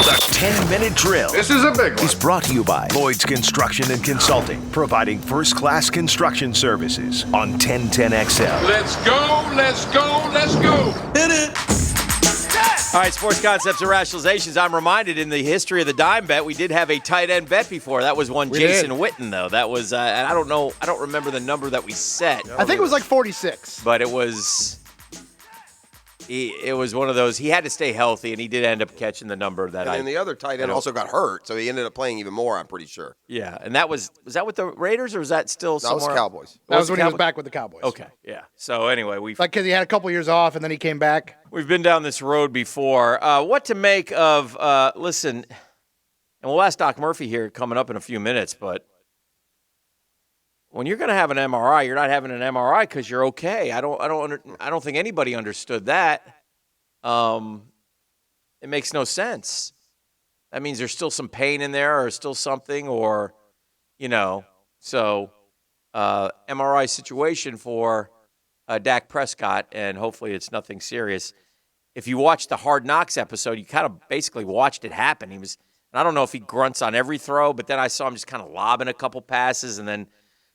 The 10-minute drill. This is a big one. Is brought to you by Lloyd's Construction and Consulting, providing first-class construction services on 1010XL. Let's go, let's go, let's go. Hit it. All right, sports concepts and rationalizations. I'm reminded in the history of the dime bet, we did have a tight end bet before. That was one Jason Witten, though. That was, and I don't know, I don't remember the number that we set. I think it was like 46. But it was one of those. He had to stay healthy, and he did end up catching the number that And then the other tight end also got hurt, so he ended up playing even more, I'm pretty sure. Yeah, and that was that with the Raiders, or was that still somewhere? That was Cowboys. That was when he was back with the Cowboys. Okay, yeah. So anyway, because he had a couple years off, and then he came back. We've been down this road before. What to make of, listen, and we'll ask Doc Murphy here coming up in a few minutes, but when you're going to have an MRI, you're not having an MRI because you're okay. I don't think anybody understood that. It makes no sense. That means there's still some pain in there or still something or, so MRI situation for Dak Prescott, and hopefully it's nothing serious. If you watch the Hard Knocks episode, you kind of basically watched it happen. And I don't know if he grunts on every throw, but then I saw him just kind of lobbing a couple passes and then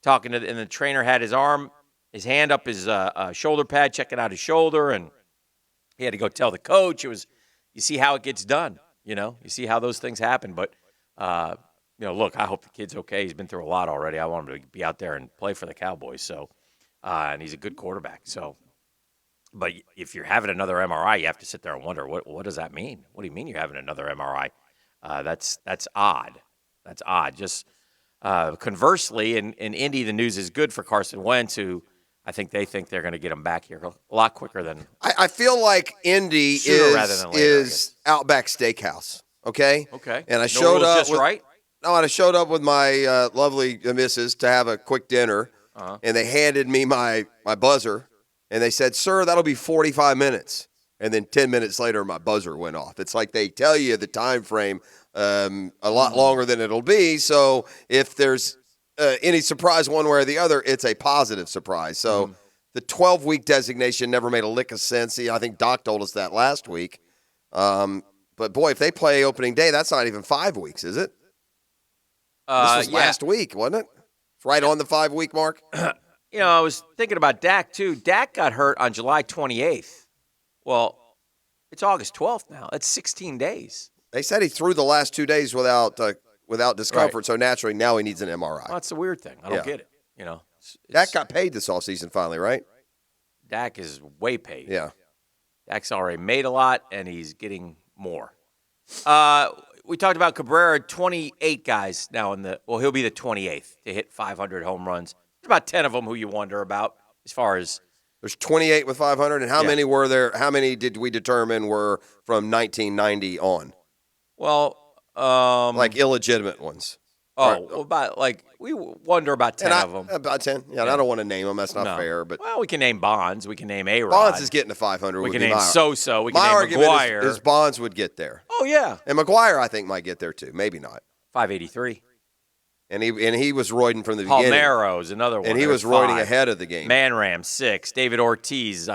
and the trainer had his hand up his shoulder pad, checking out his shoulder, and he had to go tell the coach. You see how it gets done, you see how those things happen. But, look, I hope the kid's okay. He's been through a lot already. I want him to be out there and play for the Cowboys. So, and he's a good quarterback. So, but if you're having another MRI, you have to sit there and wonder, what does that mean? What do you mean you're having another MRI? That's odd. That's odd. Just conversely, in Indy, the news is good for Carson Wentz, who I think they're going to get him back here a lot quicker than. I feel like Indy is Outback Steakhouse. Okay. Okay. And I showed up just right. No, and I showed up with my lovely missus to have a quick dinner, and they handed me my buzzer, and they said, "Sir, that'll be 45 minutes." And then 10 minutes later, my buzzer went off. It's like they tell you the time frame a lot longer than it'll be. So if there's any surprise one way or the other, it's a positive surprise. So the 12-week designation never made a lick of sense. I think Doc told us that last week. But, boy, if they play opening day, that's not even 5 weeks, is it? This was last week, wasn't it? It's right on the 5-week mark. I was thinking about Dak, too. Dak got hurt on July 28th. Well, it's August 12th now. That's 16 days. They said he threw the last 2 days without discomfort, right. So naturally now he needs an MRI. Well, that's the weird thing. I don't get it. Dak got paid this offseason finally, right? Dak is way paid. Yeah. Dak's already made a lot, and he's getting more. We talked about Cabrera, 28 guys now he'll be the 28th to hit 500 home runs. There's about 10 of them who you wonder about as far as. There's 28 with 500, and how many were there? How many did we determine were from 1990 on? Well, like illegitimate ones. We wonder about 10 of them. About 10. Yeah, I don't want to name them. That's not fair. But we can name Bonds. We can name A-Rod. Bonds is getting to 500. We can name Sosa. We can name McGuire. My argument is Bonds would get there. Oh yeah, and McGuire I think might get there too. Maybe not. 583. And he was roiding from the beginning. Palmeiro's another one. And he was roiding ahead of the game. Manram, 6. David Ortiz.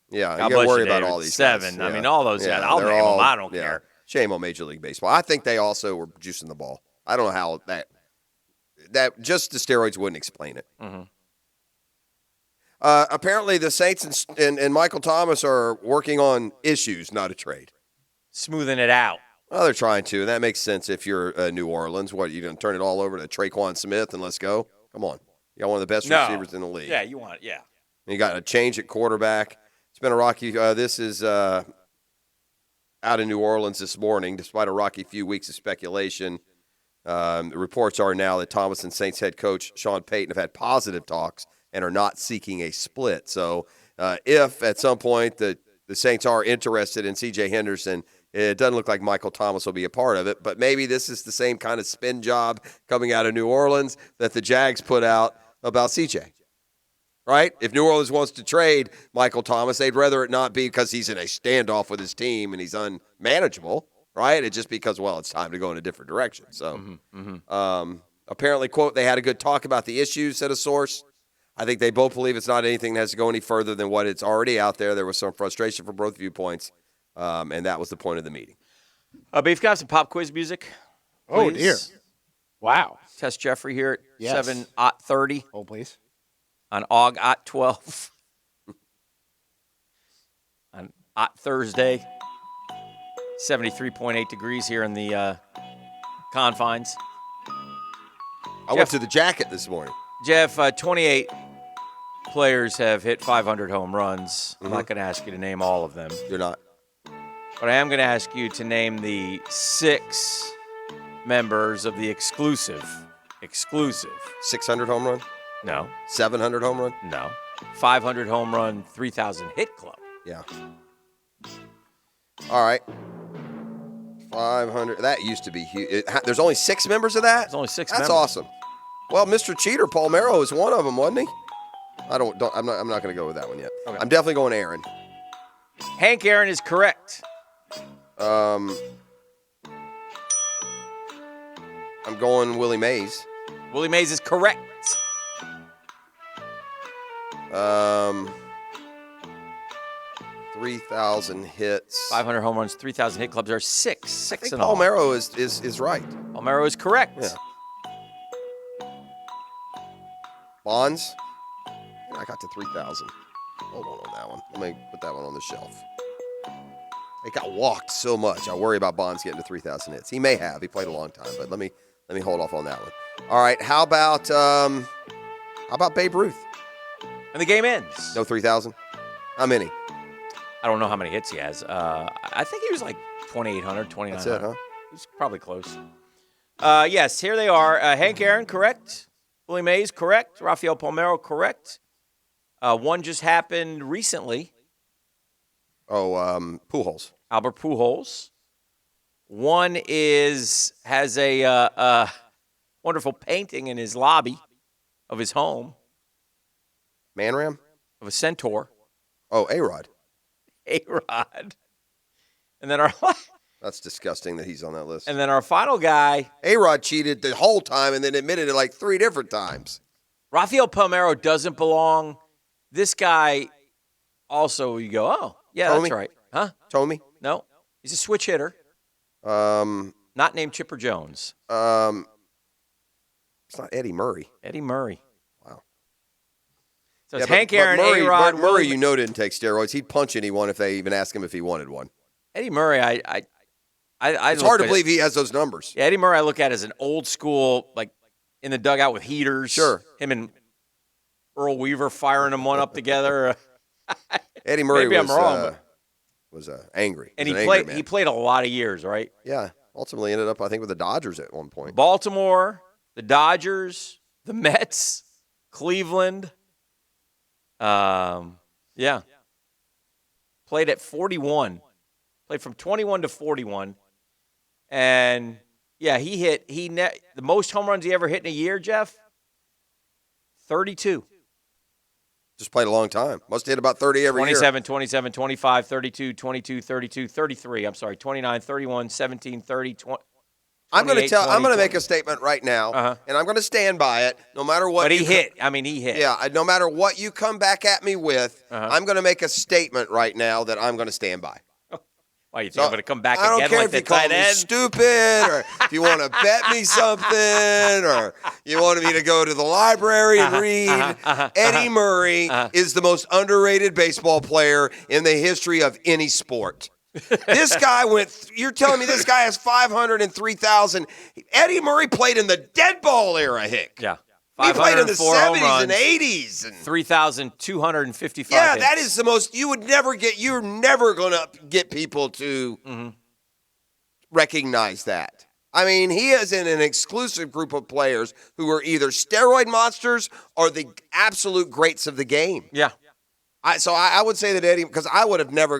You got to worry about all these 7. Guys. I mean, all those guys. I'll name them. I don't care. Shame on Major League Baseball. I think they also were juicing the ball. I don't know how that just the steroids wouldn't explain it. Mm-hmm. Apparently, the Saints and Michael Thomas are working on issues, not a trade. Smoothing it out. Well, they're trying to, and that makes sense if you're New Orleans. What, you going to turn it all over to Traquan Smith and let's go? Come on. You got one of the best receivers in the league. Yeah, you want it, yeah. And you got a change at quarterback. It's been a rocky this is out of New Orleans this morning, despite a rocky few weeks of speculation. The reports are now that Thomas and Saints head coach Sean Payton have had positive talks and are not seeking a split. So if at some point the Saints are interested in C.J. Henderson, it doesn't look like Michael Thomas will be a part of it, but maybe this is the same kind of spin job coming out of New Orleans that the Jags put out about C.J., right? If New Orleans wants to trade Michael Thomas, they'd rather it not be because he's in a standoff with his team and he's unmanageable, right? It's just because, it's time to go in a different direction. So apparently, quote, they had a good talk about the issues, said a source. I think they both believe it's not anything that has to go any further than what it's already out there. There was some frustration from both viewpoints. And that was the point of the meeting. Beef, can I have some pop quiz music? Oh, please? dear. Wow. Test Jeffrey here at Yes. 7:30 Oh, please. on Aug 12 on Thursday. 73.8 degrees here in the confines. I went to the jacket this morning. Jeff, 28 players have hit 500 home runs. I'm not going to ask you to name all of them. You're not. But I am going to ask you to name the 6 members of the exclusive 600 home run? no, 700 home run? no, 500 home run, 3,000 hit club. Yeah. All right. 500. That used to be huge. There's only 6 members of that? There's only 6 That's members. awesome. Well, Mr. Cheater, Palmeiro, is one of them, wasn't he? I'm not going to go with that one yet. Okay. I'm definitely going Aaron. Hank Aaron is correct. I'm going Willie Mays. Willie Mays is correct. 3,000 hits. 500 home runs, 3,000 hit clubs are 6. I 6 think in all. Palmeiro is right. Palmeiro is correct. Yeah. Bonds. I got to 3,000. Hold on that one. Let me put that one on the shelf. It got walked so much. I worry about Bonds getting to 3,000 hits. He may have. He played a long time, but let me hold off on that one. All right. How about Babe Ruth? And the game ends. No 3,000. How many? I don't know how many hits he has. I think he was like 2,800, 2,900. That's it, huh? He's probably close. Yes, here they are. Hank Aaron, correct. Willie Mays, correct. Rafael Palmeiro, correct. One just happened recently. Oh, Pujols. Albert Pujols. One has a wonderful painting in his lobby of his home Manram? of a centaur, Oh, A-Rod. A-Rod. And then That's disgusting that he's on that list. our final guy, A-Rod cheated the whole time and then admitted it like 3 different times. Rafael Palmeiro doesn't belong. This guy also, you go, oh, yeah, Tommy? that's right. Huh? Tommy? No, he's a switch hitter, not named Chipper Jones. It's not Eddie Murray. Eddie Murray. Wow. So it's Yeah, Hank Aaron, A-Rod. Murray, Willie- you know, didn't take steroids. He'd punch anyone if they even asked him if he wanted one. Eddie Murray, I It's hard to believe he has those numbers. Yeah, Eddie Murray I look at as an old school, like in the dugout with heaters. Sure. Him and Earl Weaver firing them one up together. Eddie Murray Maybe I'm was, wrong, was angry. And He he was an played angry man. he played a lot of years, right? Yeah. Ultimately ended up, I think, with the Dodgers at one point. Baltimore, the Dodgers, the Mets, Cleveland. Yeah. Played at 41. Played from 21 to 41. And yeah, the most home runs he ever hit in a year, Jeff? 32. Just played a long time. Must have hit about 30 every 27, 27, 25, 32, 22, 32, 33. I'm sorry, 29, 31, 17, 30, 20. I'm going to 28, I'm going to 20. make a statement right now, Uh-huh. and I'm going to stand by it no matter what. But he you hit. I mean, he hit. Yeah, no matter what you come back at me with, Uh-huh. I'm going to make a statement right now that I'm going to stand by. Why, you think I'm going to come back I don't again care like if the you call tight me end? stupid, or if you want to bet me something, or you wanted me to go to the library and read. Eddie Murray is the most underrated baseball player in the history of any sport. This guy you're telling me this guy has 500 and 3,000. Eddie Murray played in the dead ball era, Hick. Yeah. He played in the 504 home 70s runs, and 80s. And 3,255 yeah, hits. that is the most you're never going to get people to recognize that. I mean, he is in an exclusive group of players who are either steroid monsters or the absolute greats of the game. Yeah. So I would say that Eddie, because I would have never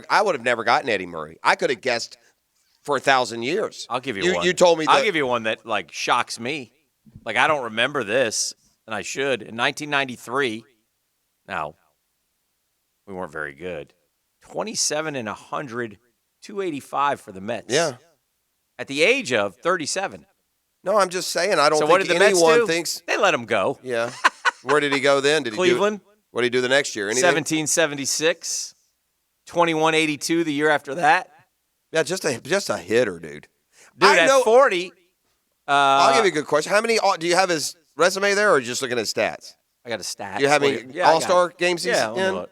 gotten Eddie Murray. I could have guessed for 1,000 years. I'll give you one. You told me that. I'll give you one that, like, shocks me. Like, I don't remember this, and I should. In 1993, now, we weren't very good. 27 and 100, 285 for the Mets. Yeah. At the age of 37. No, I'm just saying. I don't So what think did the Mets anyone do? thinks. They let him go. Yeah. Where did he go then? Did Cleveland. What did he do the next year? Anything? 1776, 2182 the year after that. Yeah, just a hitter, dude. Dude, I at know. 40, I'll give you a good question. How many do you have his resume there, or are you just looking at stats? I got a stat. Do you have any Yeah, I got All-Star it. games he's Yeah, let me in? look.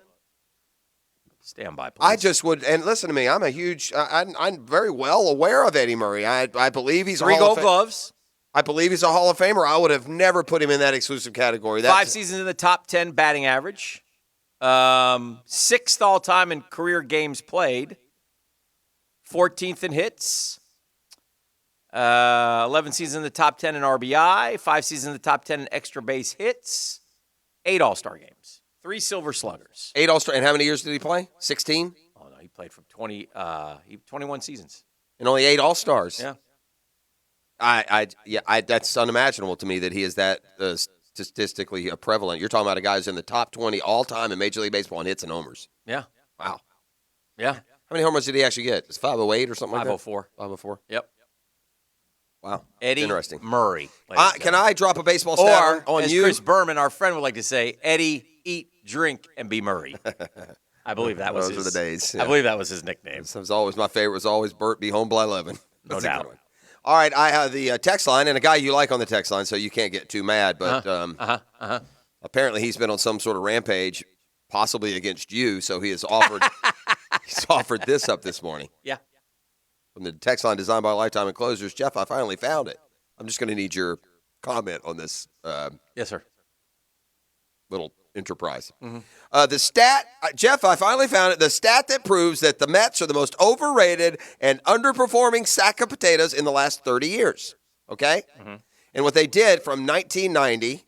Stand by, please. I just would, and listen to me. I'm a huge. I'm very well aware of Eddie Murray. I believe he's 3 a Hall Gold of Gloves, I believe he's a Hall of Famer. I would have never put him in that exclusive category. 5 seasons in the top 10 batting average, 6th all-time in career games played, 14th in hits, 11 seasons in the top 10 in RBI, 5 seasons in the top 10 in extra base hits, 8 All-Star games, 3 Silver Sluggers. 8 All-Star. And how many years did he play? 16? Oh no, he played from 21 seasons. And only 8 All-Stars. Yeah. That's unimaginable to me that he is that statistically prevalent. You're talking about a guy who's in the top 20 all-time in Major League Baseball in hits and homers. Yeah. Wow. Yeah. How many homers did he actually get? It's 508 or something like that? 504. 504. Yep. Wow. Eddie Interesting. Murray. Can I drop a baseball stat Or, on as you? Chris Berman, our friend, would like to say, Eddie, eat, drink, and be Murray. I believe that was Those were the days. I believe that was his nickname. It was always my favorite. Was always Bert. Be home by 11. No That's a good doubt. one. All right, I have the text line and a guy you like on the text line, so you can't get too mad. But apparently he's been on some sort of rampage, possibly against you. So he has offered he's offered this up this morning. Yeah. From the text line designed by Lifetime Enclosures. Jeff, I finally found it. I'm just going to need your comment on this Yes, sir. little enterprise. The stat, Jeff, I finally found it. The stat that proves that the Mets are the most overrated and underperforming sack of potatoes in the last 30 years. Okay? And what they did from 1990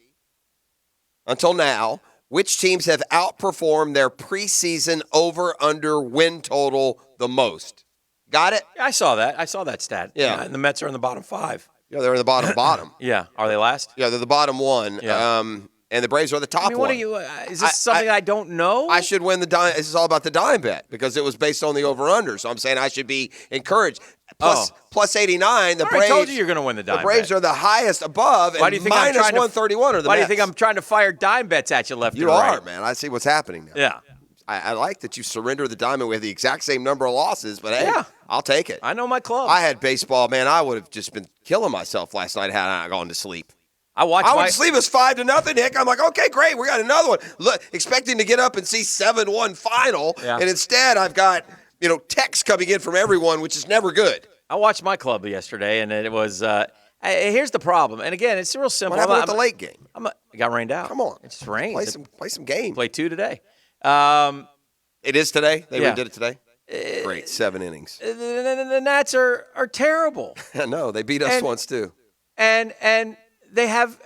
until now, which teams have outperformed their preseason over-under win total the most? Got it? Yeah, I saw that. I saw that stat. Yeah. And the Mets are in the bottom 5. Yeah, they're in the bottom. Yeah. Are they last? Yeah, they're the bottom one. Yeah. And the Braves are the top I mean, what one. are you? Is this something I don't know? I should win the dime. This is all about the dime bet because it was based on the over/under. So I'm saying I should be encouraged. Plus 89. The I Braves told you you're going to win the dime. The Braves bet. are the highest above. Why do you think I'm minus trying to 131 are the Why do you Mets. think I'm trying to fire dime bets at you left You and right? are, man. I see what's happening now. Yeah. I like that you surrender the diamond with the exact same number of losses, but hey, Yeah. I'll take it. I know my club. I had baseball, man. I would have just been killing myself last night had I not gone to sleep. I watched. I went to sleep. It was 5-0, Nick. I'm like, okay, great. We got another one. Look, expecting to get up and see 7-1 final, Yeah. and instead I've got texts coming in from everyone, which is never good. I watched my club yesterday, and it was. Here's the problem, and again, it's real simple. What happened with the late game? It got rained out. Come on, it just rained. Play some games. Play 2 today. It is today. They Yeah. redid it today. Great, 7 innings. The Nats are terrible, No, they beat us And- once too. and they have.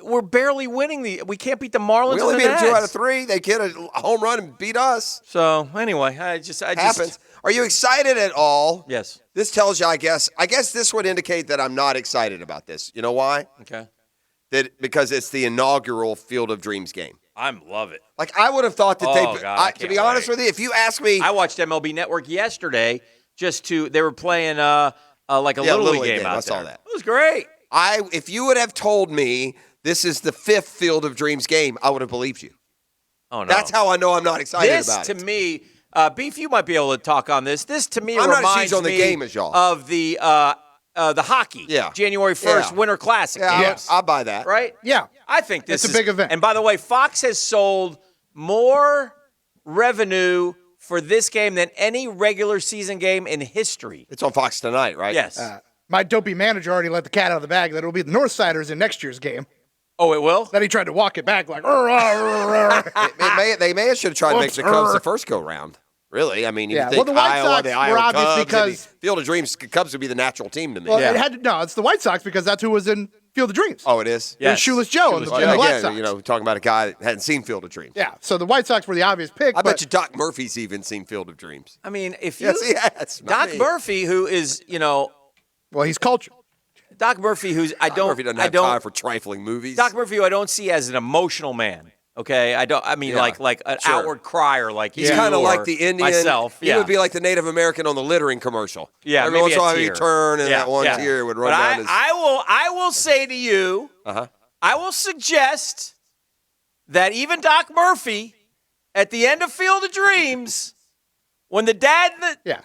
We're barely winning we can't beat the Marlins. We only and beat the them 2 Nats. out of 3. They get a home run and beat us. So anyway, I just Happens. Are you excited at all? Yes. This tells you, I guess this would indicate that I'm not excited about this. You know why? Okay. Because it's the inaugural Field of Dreams game. I love it. Like, I would have thought that Oh, God, I to can't be honest wait. with you, if you ask me. I watched MLB Network yesterday. They were playing like a Little League game out I saw there. that. It was great. If you would have told me this is the 5th Field of Dreams game, I would have believed you. Oh no. That's how I know I'm not excited This about to it. me, Beef, you might be able to talk on this. This to me I'm not as reminds huge on the me game as y'all. of the hockey. Yeah. January 1st Yeah. Winter Classic. Yeah, games, I'll buy that. right? Yeah. I think this It's is a big event. And by the way, Fox has sold more revenue for this game than any regular season game in history. It's on Fox tonight, right? Yes. My dopey manager already let the cat out of the bag that it'll be the Northsiders in next year's game. Oh, it will? Then he tried to walk it back like, "Rrr." They may have should have tried to make Whoops. the Cubs the first go round. Really, I mean, you Yeah, think well, the White Iowa, Sox the were Iowa obvious Cubs, because- the Field of Dreams Cubs would be the natural team to me. Well, Yeah. it had to, no, it's the White Sox because that's who was in Field of Dreams. Oh, it is. Yeah. It was Shoeless Joe and Shoeless the, Joe. and the Black Again, Sox. talking about a guy that hadn't seen Field of Dreams. Yeah, so the White Sox were the obvious pick. I but bet you Doc Murphy's even seen Field of Dreams. I mean, if you Yes, he has. Not Doc me. Murphy, who is, well, he's cultured. Doc Murphy, who's Doc Murphy doesn't have time for trifling movies. Doc Murphy, who I don't see as an emotional man. Okay, I mean, Yeah, like an sure. outward crier, like He's you kind of or like the Indian. myself. He Yeah, would be like the Native American on the littering commercial. yeah. Every once maybe in a while a he'd tear. turn and Yeah, that one yeah. tear would run But down his. I will say to you, I will suggest that even Doc Murphy, at the end of Field of Dreams, when the dad, Yeah.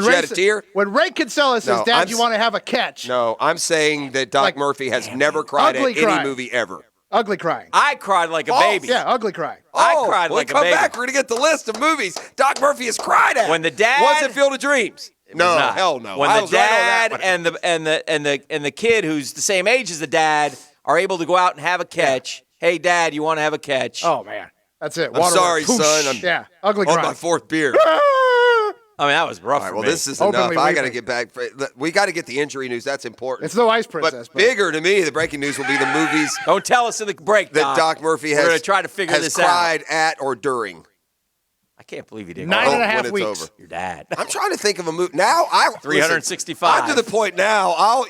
Shed a tear? When Ray Kinsella says, No, Dad, you want to have a catch? No, I'm saying that Doc Like, Murphy has never cried at ugly any crying. movie ever. Ugly crying. I cried like a baby. Yeah, ugly crying. I cried when like we a come baby. back, we're going to get the list of movies Doc Murphy has cried at. When the dad- Was it Field of Dreams? No, It's not. hell no. When I the was right on that dad one. and the kid who's the same age as the dad are able to go out and have a catch. Hey, Dad, you want to have a catch? Oh, man. That's it. I'm sorry, Poosh. son. I'm yeah, ugly on crying. my fourth beer. I mean, that was rough. All right, for well, me. this is Openly enough. I got to weeping. get back. We got to get the injury news. That's important. It's no Ice Princess. But bigger to me, the breaking news will be the movies Don't tell us in the break, that Doc Murphy has, We're gonna try to figure has this cried at or during. I can't believe you didn't. 9.5 when it's weeks. over. Your dad. I'm trying to think of a movie now. 365. I'm to the point now. I'll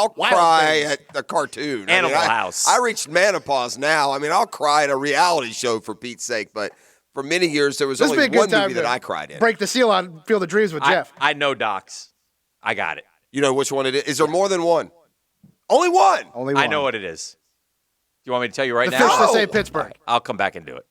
cry Things. at a cartoon. Animal House. I reached menopause now. I mean, I'll cry at a reality show for Pete's sake. But for many years, there was This would be only a one good time movie that to I cried in. break the seal on Field of Dreams with Jeff. I know Docs. I got it. You know which one it is? Is there more than one? Only one. Only one. I know what it is. Do you want me to tell you right The now? fish that No. say Pittsburgh. I'll come back and do it.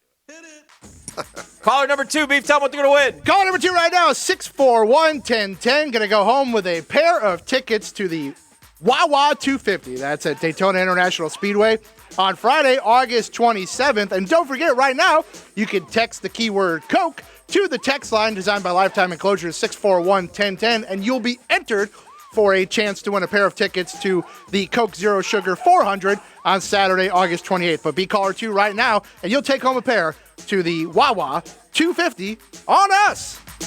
Caller number 2, Beef, tell them what they're going to win. Call number 2 right now, 641-1010. Going to go home with a pair of tickets to the Wawa 250. That's at Daytona International Speedway on Friday, August 27th. And don't forget, right now, you can text the keyword Coke to the text line designed by Lifetime Enclosures, 641-1010, and you'll be entered for a chance to win a pair of tickets to the Coke Zero Sugar 400 on Saturday, August 28th. But be caller 2 right now, and you'll take home a pair to the Wawa 250 on us.